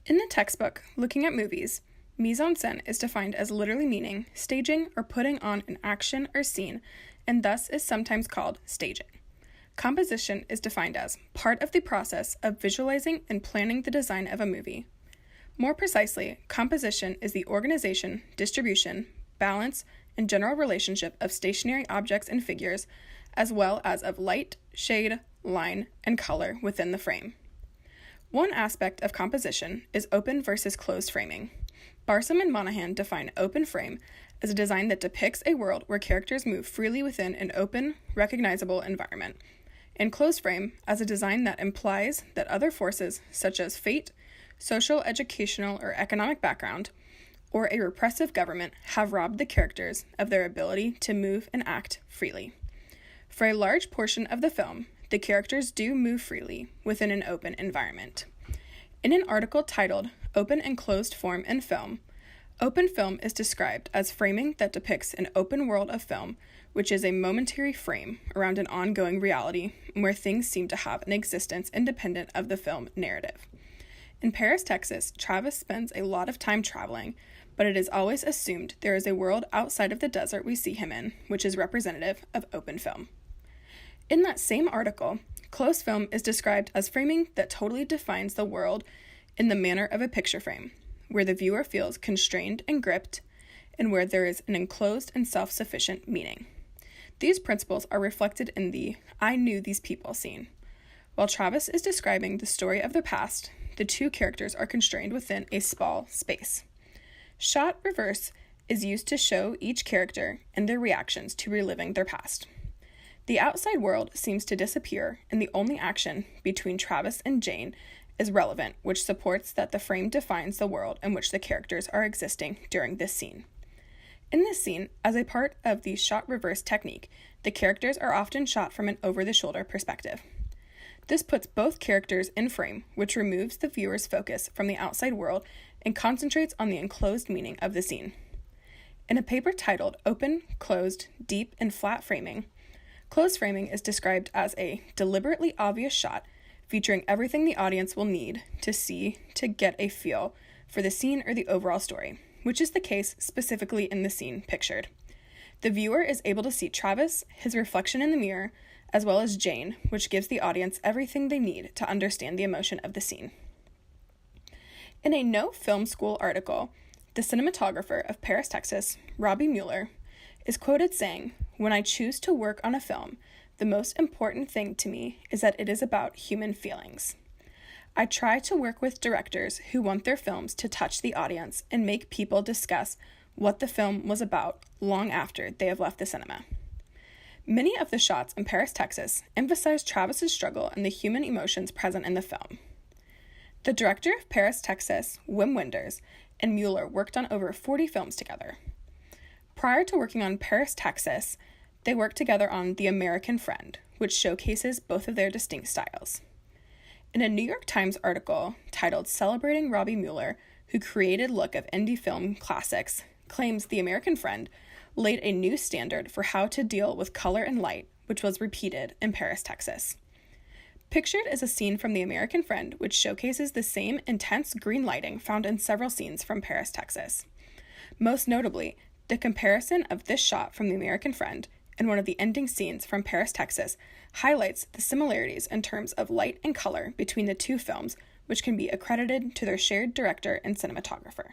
In the textbook, Looking at Movies, mise en scène is defined as literally meaning staging or putting on an action or scene, and thus is sometimes called staging. Composition is defined as part of the process of visualizing and planning the design of a movie. More precisely, composition is the organization, distribution, balance, and general relationship of stationary objects and figures, as well as of light, shade, line, and color within the frame. One aspect of composition is open versus closed framing. Barsom and Monahan define open frame as a design that depicts a world where characters move freely within an open, recognizable environment, and closed frame as a design that implies that other forces, such as fate, social, educational, or economic background, or a repressive government, have robbed the characters of their ability to move and act freely. For a large portion of the film, the characters do move freely within an open environment. In an article titled Open and Closed Form in Film, open film is described as framing that depicts an open world of film, which is a momentary frame around an ongoing reality where things seem to have an existence independent of the film narrative. In Paris, Texas, Travis spends a lot of time traveling, but it is always assumed there is a world outside of the desert we see him in, which is representative of open film. In that same article, closed film is described as framing that totally defines the world in the manner of a picture frame, where the viewer feels constrained and gripped, and where there is an enclosed and self-sufficient meaning. These principles are reflected in the "I knew these people" scene. While Travis is describing the story of their past, the two characters are constrained within a small space. Shot reverse is used to show each character and their reactions to reliving their past. The outside world seems to disappear, and the only action between Travis and Jane is relevant, which supports that the frame defines the world in which the characters are existing during this scene. In this scene, as a part of the shot reverse technique, the characters are often shot from an over-the-shoulder perspective. This puts both characters in frame, which removes the viewer's focus from the outside world and concentrates on the enclosed meaning of the scene. In a paper titled Open, Closed, Deep, and Flat Framing, closed framing is described as a deliberately obvious shot featuring everything the audience will need to see to get a feel for the scene or the overall story, which is the case specifically in the scene pictured. The viewer is able to see Travis, his reflection in the mirror, as well as Jane, which gives the audience everything they need to understand the emotion of the scene. In a No Film School article, the cinematographer of Paris, Texas, Robbie Mueller, is quoted saying, "When I choose to work on a film, the most important thing to me is that it is about human feelings. I try to work with directors who want their films to touch the audience and make people discuss what the film was about long after they have left the cinema." Many of the shots in Paris, Texas, emphasize Travis's struggle and the human emotions present in the film. The director of Paris, Texas, Wim Wenders, and Mueller worked on over 40 films together. Prior to working on Paris, Texas, they worked together on The American Friend, which showcases both of their distinct styles. In a New York Times article titled Celebrating Robbie Mueller, who created look of indie film classics, claims The American Friend laid a new standard for how to deal with color and light, which was repeated in Paris, Texas. Pictured is a scene from The American Friend, which showcases the same intense green lighting found in several scenes from Paris, Texas. Most notably, the comparison of this shot from The American Friend and one of the ending scenes from Paris, Texas highlights the similarities in terms of light and color between the two films, which can be accredited to their shared director and cinematographer.